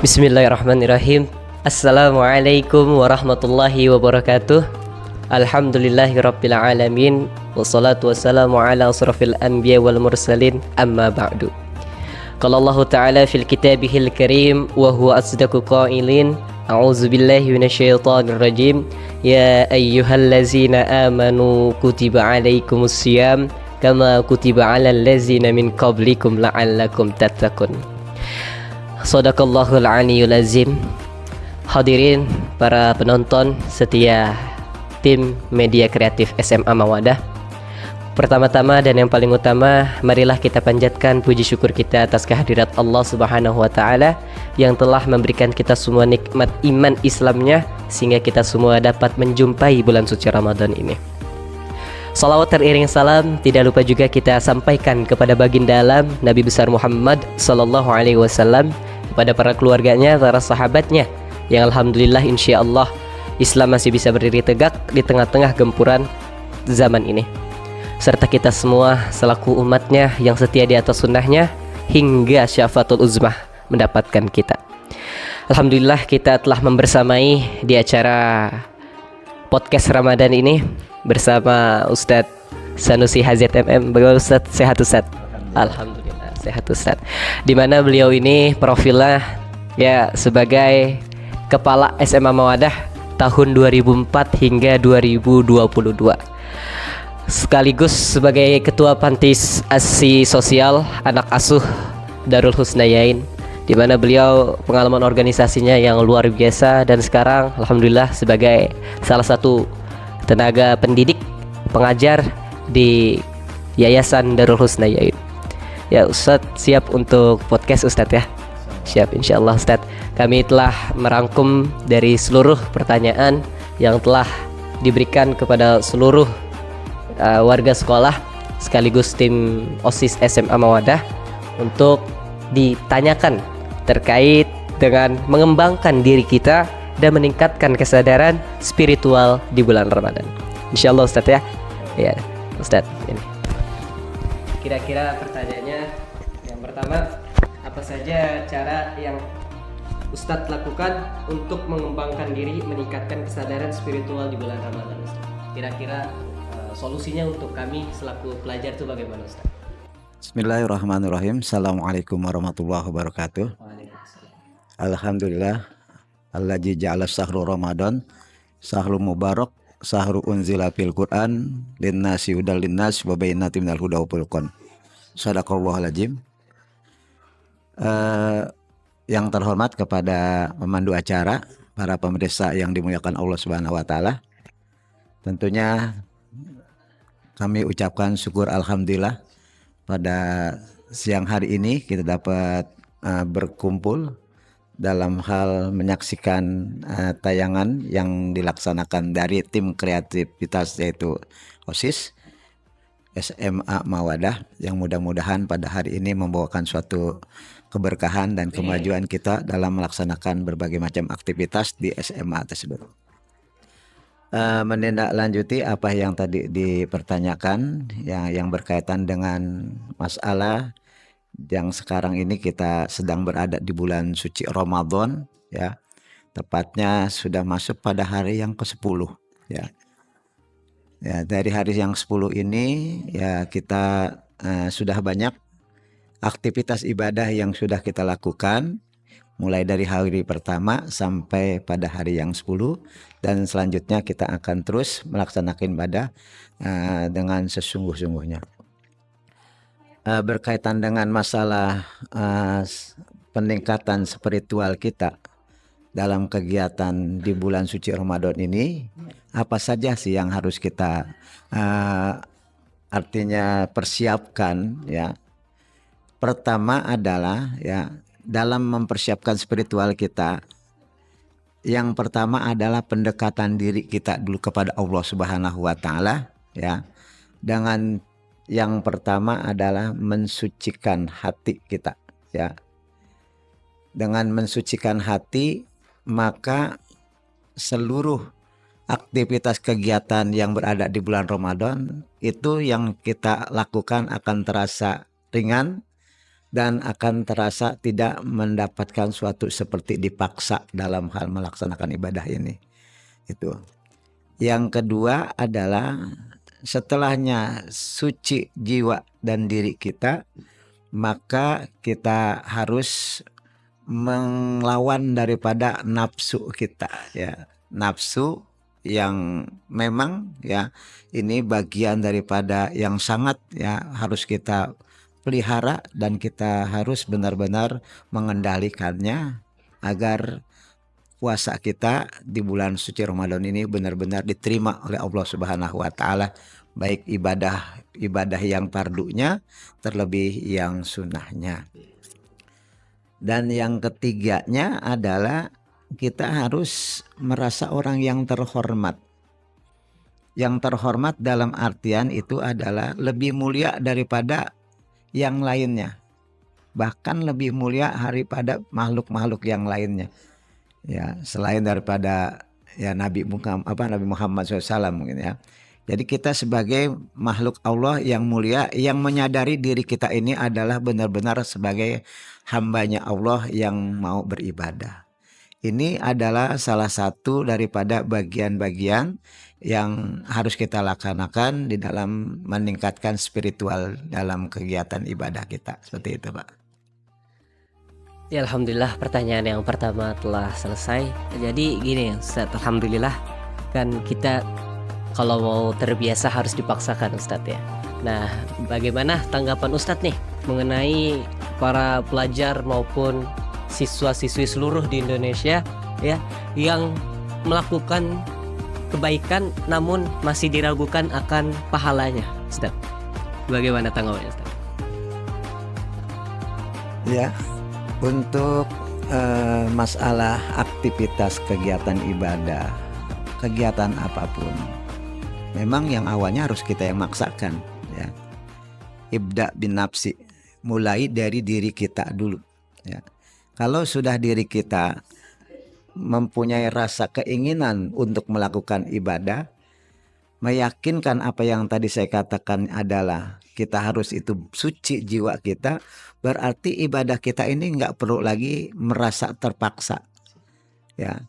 Bismillahirrahmanirrahim. Assalamualaikum warahmatullahi wabarakatuh. Alhamdulillahirabbil alamin. Wassalatu wassalamu ala asrafil anbiya wal mursalin. Amma ba'du. Qala Allah Ta'ala fil kitabihil karim wa huwa asdaqu qailin. A'udzu billahi minasyaitonir rajim. Ya ayyuhallazina amanu kutiba alaikumus syiyam kama kutiba alal ladzina min qablikum la'allakum tattaqun. Shadaqallahul aliyyul azim. Hadirin para penonton setia tim media kreatif SMA Mawadah. Pertama-tama dan yang paling utama, marilah kita panjatkan puji syukur kita atas kehadirat Allah Subhanahu wa taala yang telah memberikan kita semua nikmat iman Islamnya sehingga kita semua dapat menjumpai bulan suci Ramadan ini. Salawat teriring salam tidak lupa juga kita sampaikan kepada baginda alam Nabi besar Muhammad sallallahu alaihi wasallam, kepada para keluarganya, para sahabatnya yang alhamdulillah insyaallah Islam masih bisa berdiri tegak di tengah-tengah gempuran zaman ini, serta kita semua selaku umatnya yang setia di atas sunnahnya hingga syafaatul uzmah mendapatkan kita. Alhamdulillah kita telah membersamai di acara podcast Ramadan ini bersama Ustadz Sanusi HZMM. Bagaimana Ustadz? Sehat Ustadz? Alhamdulillah sehat Ustadz. Dimana beliau ini profilnya ya sebagai Kepala SMA Mawadah tahun 2004 hingga 2022, sekaligus sebagai Ketua Panti Asi Sosial Anak Asuh Darul Husnayain, di mana beliau pengalaman organisasinya yang luar biasa dan sekarang alhamdulillah sebagai salah satu tenaga pendidik pengajar di Yayasan Darul Husnayain. Ya Ustadz, siap untuk podcast Ustadz ya? Siap insyaallah Ustadz. Kami telah merangkum dari seluruh pertanyaan yang telah diberikan kepada seluruh warga sekolah sekaligus tim OSIS SMA Mawadah untuk ditanyakan terkait dengan mengembangkan diri kita dan meningkatkan kesadaran spiritual di bulan Ramadan. Insyaallah Ustadz ya. Ya Ustadz, ini kira-kira pertanyaannya yang pertama, apa saja cara yang Ustadz lakukan untuk mengembangkan diri, meningkatkan kesadaran spiritual di bulan Ramadan Ustadz? Kira-kira solusinya untuk kami selaku pelajar itu bagaimana Ustadz? Bismillahirrahmanirrahim. Assalamualaikum warahmatullahi wabarakatuh. Alhamdulillah alladzi ja'ala sahru Ramadan sahru mubarak sahru unzila fil Qur'an linnasi hudal linnas wa bayyinatin minal huda wal furqan. Shadaqallahul azim. Yang terhormat kepada pemandu acara, para pemirsa yang dimuliakan Allah Subhanahu wa taala. Tentunya kami ucapkan syukur alhamdulillah pada siang hari ini kita dapat berkumpul dalam hal menyaksikan tayangan yang dilaksanakan dari tim kreativitas yaitu OSIS SMA Mawadah, yang mudah-mudahan pada hari ini membawakan suatu keberkahan dan kemajuan kita dalam melaksanakan berbagai macam aktivitas di SMA tersebut. Menindaklanjuti apa yang tadi dipertanyakan yang berkaitan dengan masalah yang sekarang ini kita sedang berada di bulan suci Ramadan ya, tepatnya sudah masuk pada hari yang ke-10 ya. Ya, dari hari yang 10 ini ya kita sudah banyak aktivitas ibadah yang sudah kita lakukan mulai dari hari pertama sampai pada hari yang 10, dan selanjutnya kita akan terus melaksanakan ibadah dengan sesungguh-sungguhnya. Berkaitan dengan masalah peningkatan spiritual kita dalam kegiatan di bulan suci Ramadan ini, apa saja sih yang harus kita artinya persiapkan ya. Pertama adalah ya, dalam mempersiapkan spiritual kita, yang pertama adalah pendekatan diri kita dulu kepada Allah Subhanahu wa taala ya. Dengan yang pertama adalah mensucikan hati kita ya. Dengan mensucikan hati, maka seluruh aktivitas kegiatan yang berada di bulan Ramadan itu yang kita lakukan akan terasa ringan dan akan terasa tidak mendapatkan suatu seperti dipaksa dalam hal melaksanakan ibadah ini. Itu. Yang kedua adalah setelahnya suci jiwa dan diri kita, maka kita harus melawan daripada nafsu kita, ya. Nafsu yang memang ya ini bagian daripada yang sangat ya harus kita pelihara, dan kita harus benar-benar mengendalikannya agar puasa kita di bulan suci Ramadan ini benar-benar diterima oleh Allah Subhanahu wa taala, baik ibadah yang fardunya terlebih yang sunnahnya. Dan yang ketiganya adalah kita harus merasa orang yang terhormat. Yang terhormat dalam artian itu adalah lebih mulia daripada yang lainnya, bahkan lebih mulia daripada makhluk-makhluk yang lainnya, ya, selain daripada ya Nabi Muhammad SAW mungkin ya. Jadi kita sebagai makhluk Allah yang mulia, yang menyadari diri kita ini adalah benar-benar sebagai hambanya Allah yang mau beribadah. Ini adalah salah satu daripada bagian-bagian yang harus kita laksanakan di dalam meningkatkan spiritual dalam kegiatan ibadah kita. Seperti itu, Pak. Ya, alhamdulillah pertanyaan yang pertama telah selesai. Jadi gini Ustadz, alhamdulillah kan kita kalau mau terbiasa harus dipaksakan Ustadz ya. Nah, bagaimana tanggapan Ustadz nih mengenai para pelajar maupun siswa-siswi seluruh di Indonesia ya yang melakukan kebaikan namun masih diragukan akan pahalanya, Ustaz? Bagaimana tanggapannya, Ustaz? Ya, untuk masalah aktivitas kegiatan ibadah, kegiatan apapun, memang yang awalnya harus kita yang maksakan, ya. Ibda bin nafsi, mulai dari diri kita dulu, ya. Kalau sudah diri kita mempunyai rasa keinginan untuk melakukan ibadah, meyakinkan apa yang tadi saya katakan adalah kita harus itu suci jiwa kita, berarti ibadah kita ini nggak perlu lagi merasa terpaksa, ya.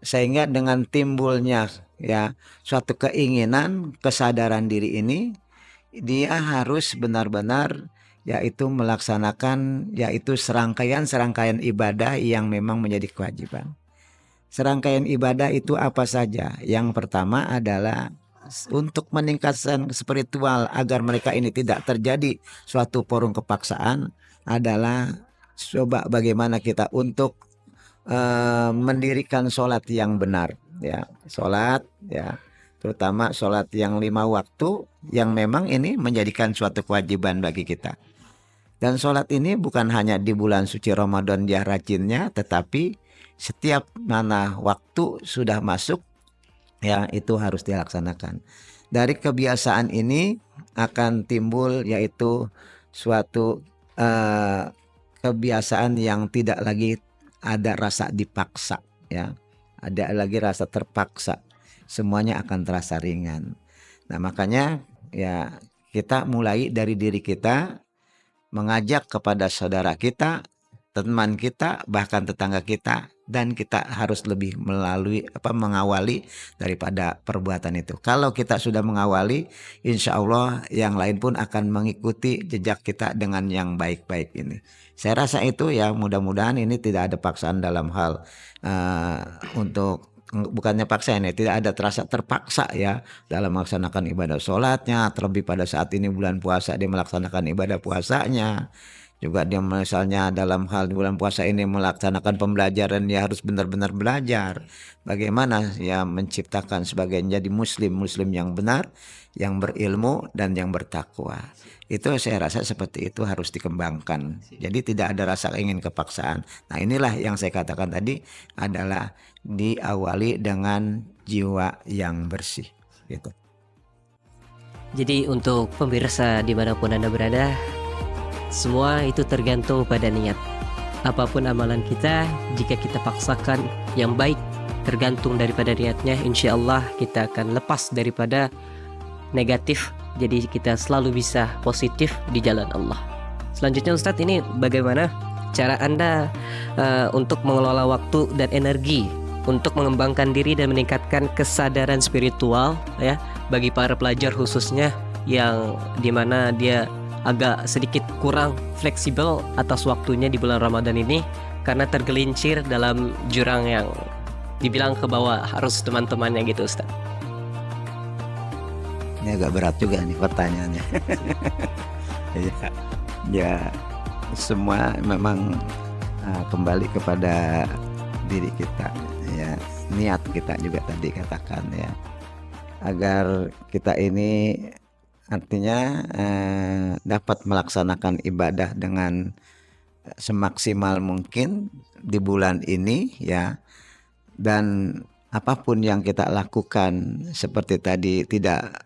Sehingga dengan timbulnya ya suatu keinginan, kesadaran diri ini, dia harus benar-benar yaitu melaksanakan yaitu serangkaian ibadah yang memang menjadi kewajiban. Serangkaian ibadah itu apa saja? Yang pertama adalah untuk meningkatkan spiritual agar mereka ini tidak terjadi suatu forum kepaksaan, adalah coba bagaimana kita untuk mendirikan sholat yang benar, ya. Sholat ya, terutama sholat yang 5 waktu yang memang ini menjadikan suatu kewajiban bagi kita. Dan sholat ini bukan hanya di bulan suci Ramadan dia rajinnya, tetapi setiap mana waktu sudah masuk ya itu harus dilaksanakan. Dari kebiasaan ini akan timbul yaitu suatu kebiasaan yang tidak lagi ada rasa dipaksa, ya. Ada lagi rasa terpaksa. Semuanya akan terasa ringan. Nah, makanya ya kita mulai dari diri kita, mengajak kepada saudara kita, teman kita, bahkan tetangga kita, dan kita harus lebih mengawali daripada perbuatan itu. Kalau kita sudah mengawali, insya Allah yang lain pun akan mengikuti jejak kita dengan yang baik-baik ini. Saya rasa itu ya, mudah-mudahan ini tidak ada paksaan dalam hal untuk bukannya paksa ini, tidak ada terasa terpaksa ya dalam melaksanakan ibadah sholatnya, terlebih pada saat ini bulan puasa dia melaksanakan ibadah puasanya. Juga dia misalnya dalam hal di bulan puasa ini melaksanakan pembelajaran, dia harus benar-benar belajar bagaimana ya menciptakan sebagai menjadi muslim yang benar, yang berilmu dan yang bertakwa. Itu saya rasa seperti itu harus dikembangkan. Jadi tidak ada rasa ingin kepaksaan. Nah, inilah yang saya katakan tadi adalah diawali dengan jiwa yang bersih gitu. Jadi untuk pemirsa dimanapun Anda berada, semua itu tergantung pada niat. Apapun amalan kita, jika kita paksakan yang baik, tergantung daripada niatnya, insya Allah kita akan lepas daripada negatif. Jadi kita selalu bisa positif di jalan Allah. Selanjutnya Ustadz, ini bagaimana cara Anda untuk mengelola waktu dan energi untuk mengembangkan diri dan meningkatkan kesadaran spiritual ya bagi para pelajar khususnya yang dimana dia agak sedikit kurang fleksibel atas waktunya di bulan Ramadan ini karena tergelincir dalam jurang yang dibilang ke bawah harus teman-temannya gitu Ustadz. Ini agak berat juga nih pertanyaannya. Ya, semua memang kembali kepada diri kita ya, niat kita juga tadi katakan ya, agar kita ini artinya dapat melaksanakan ibadah dengan semaksimal mungkin di bulan ini ya, dan apapun yang kita lakukan seperti tadi tidak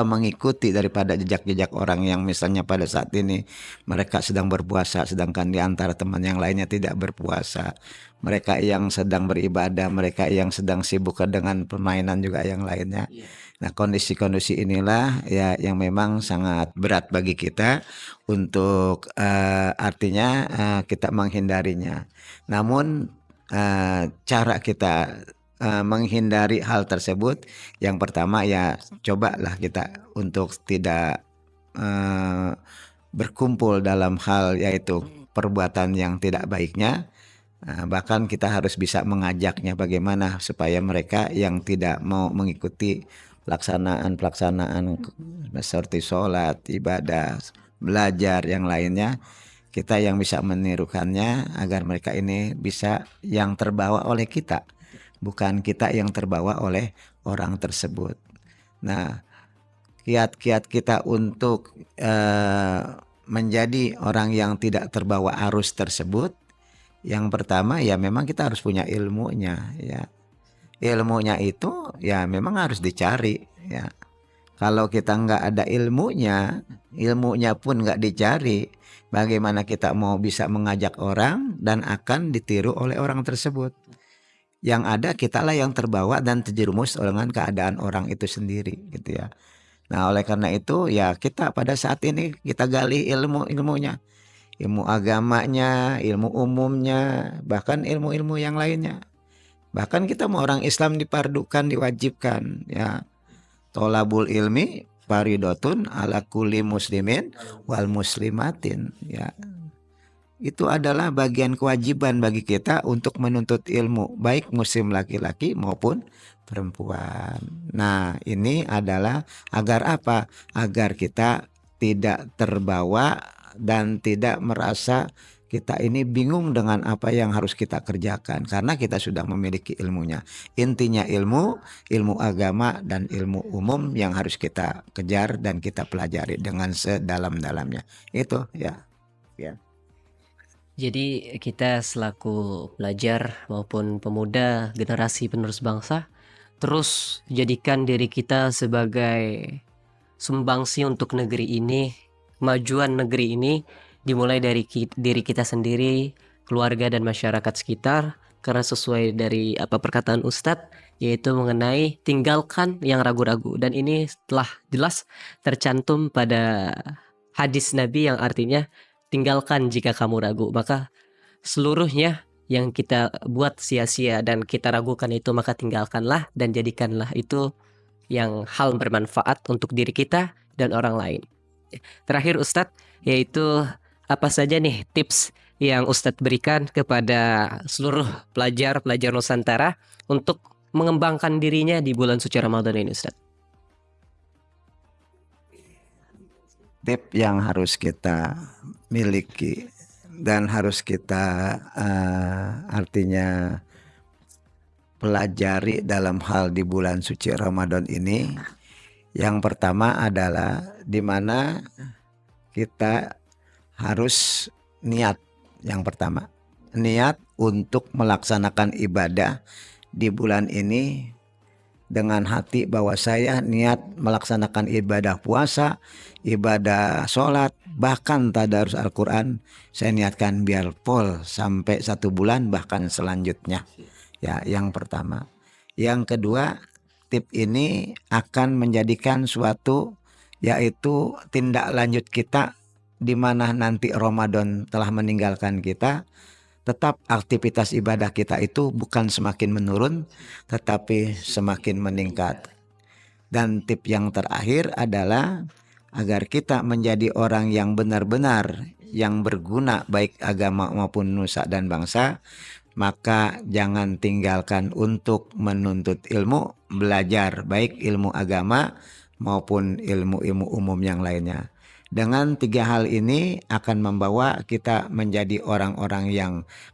mengikuti daripada jejak-jejak orang yang misalnya pada saat ini mereka sedang berpuasa sedangkan di antara teman yang lainnya tidak berpuasa, mereka yang sedang beribadah, mereka yang sedang sibuk dengan permainan juga yang lainnya. Nah, kondisi-kondisi inilah ya yang memang sangat berat bagi kita untuk artinya kita menghindarinya. Namun cara kita menghindari hal tersebut, yang pertama ya cobalah kita untuk tidak berkumpul dalam hal yaitu perbuatan yang tidak baiknya. Bahkan kita harus bisa mengajaknya bagaimana supaya mereka yang tidak mau mengikuti pelaksanaan seperti sholat, ibadah, belajar yang lainnya, kita yang bisa menirukannya agar mereka ini bisa yang terbawa oleh kita, bukan kita yang terbawa oleh orang tersebut. Nah, kiat-kiat kita untuk menjadi orang yang tidak terbawa arus tersebut, yang pertama ya memang kita harus punya ilmunya ya. Ilmunya itu ya memang harus dicari ya. Kalau kita nggak ada ilmunya pun nggak dicari, bagaimana kita mau bisa mengajak orang dan akan ditiru oleh orang tersebut? Yang ada kitalah yang terbawa dan terjerumus dengan keadaan orang itu sendiri gitu ya. Nah, oleh karena itu ya kita pada saat ini kita gali ilmunya, ilmu agamanya, ilmu umumnya, bahkan ilmu-ilmu yang lainnya. Bahkan kita mau orang Islam dipardukan, diwajibkan ya. Tolabul ilmi faridotun ala kulli muslimin wal muslimatin ya. Itu adalah bagian kewajiban bagi kita untuk menuntut ilmu, baik muslim laki-laki maupun perempuan. Nah, ini adalah agar apa? Agar kita tidak terbawa dan tidak merasa kita ini bingung dengan apa yang harus kita kerjakan karena kita sudah memiliki ilmunya. Intinya ilmu agama dan ilmu umum yang harus kita kejar dan kita pelajari dengan sedalam-dalamnya. Itu ya. Jadi kita selaku pelajar maupun pemuda generasi penerus bangsa terus jadikan diri kita sebagai sumbangsi untuk negeri ini, kemajuan negeri ini dimulai dari diri kita sendiri, keluarga dan masyarakat sekitar, karena sesuai dari apa perkataan Ustadz yaitu mengenai tinggalkan yang ragu-ragu, dan ini telah jelas tercantum pada hadis Nabi yang artinya tinggalkan jika kamu ragu, maka seluruhnya yang kita buat sia-sia dan kita ragukan itu maka tinggalkanlah dan jadikanlah itu yang hal bermanfaat untuk diri kita dan orang lain. Terakhir Ustadz, yaitu apa saja nih tips yang Ustadz berikan kepada seluruh pelajar Nusantara untuk mengembangkan dirinya di bulan suci Ramadan ini Ustadz? Tip yang harus kita miliki dan harus kita artinya pelajari dalam hal di bulan suci Ramadan ini, yang pertama adalah di mana kita harus niat. Yang pertama, niat untuk melaksanakan ibadah di bulan ini dengan hati bahwa saya niat melaksanakan ibadah puasa, ibadah sholat, bahkan tadarus Al-Quran. Saya niatkan biar full sampai 1 bulan bahkan selanjutnya. Ya, yang pertama. Yang kedua, tip ini akan menjadikan suatu yaitu tindak lanjut kita di mana nanti Ramadan telah meninggalkan kita, tetap aktivitas ibadah kita itu bukan semakin menurun, tetapi semakin meningkat. Dan tip yang terakhir adalah agar kita menjadi orang yang benar-benar yang berguna baik agama maupun nusa dan bangsa, maka jangan tinggalkan untuk menuntut ilmu, belajar baik ilmu agama maupun ilmu-ilmu umum yang lainnya. Dengan 3 hal ini akan membawa kita menjadi orang-orang yang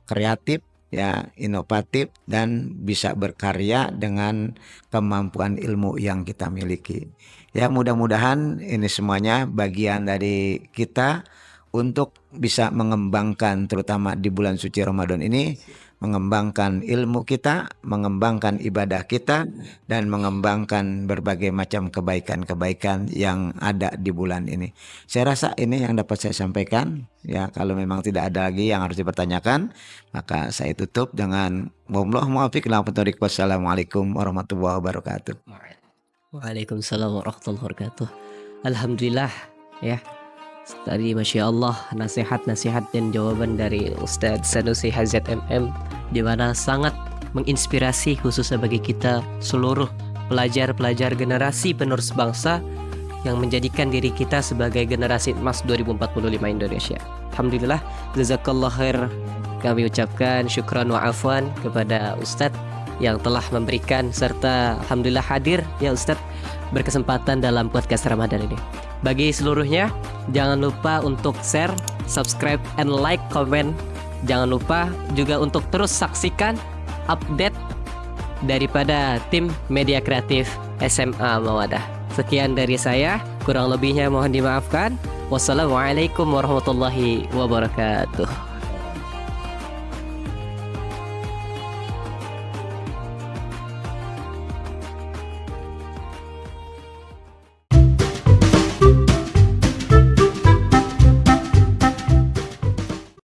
kreatif, ya, inovatif, dan bisa berkarya dengan kemampuan ilmu yang kita miliki. Ya, mudah-mudahan ini semuanya bagian dari kita untuk bisa mengembangkan, terutama di bulan suci Ramadan ini, mengembangkan ilmu kita, mengembangkan ibadah kita, dan mengembangkan berbagai macam kebaikan-kebaikan yang ada di bulan ini. Saya rasa ini yang dapat saya sampaikan. Ya, kalau memang tidak ada lagi yang harus dipertanyakan, maka saya tutup dengan Wassalamualaikum warahmatullahi wabarakatuh. Waalaikumsalam warahmatullahi wabarakatuh. Alhamdulillah ya. Tadi Masya Allah nasihat-nasihat dan jawaban dari Ustadz Sanusi HZMM di mana sangat menginspirasi khususnya bagi kita seluruh pelajar-pelajar generasi penerus bangsa yang menjadikan diri kita sebagai generasi emas 2045 Indonesia. Alhamdulillah, jazakallah khair. Kami ucapkan syukran wa afwan kepada Ustadz yang telah memberikan serta alhamdulillah hadir ya Ustadz berkesempatan dalam podcast Ramadan ini. Bagi seluruhnya, jangan lupa untuk share, subscribe, and like, comment. Jangan lupa juga untuk terus saksikan update daripada tim media kreatif SMA Mawadah. Sekian dari saya, kurang lebihnya mohon dimaafkan. Wassalamualaikum warahmatullahi wabarakatuh.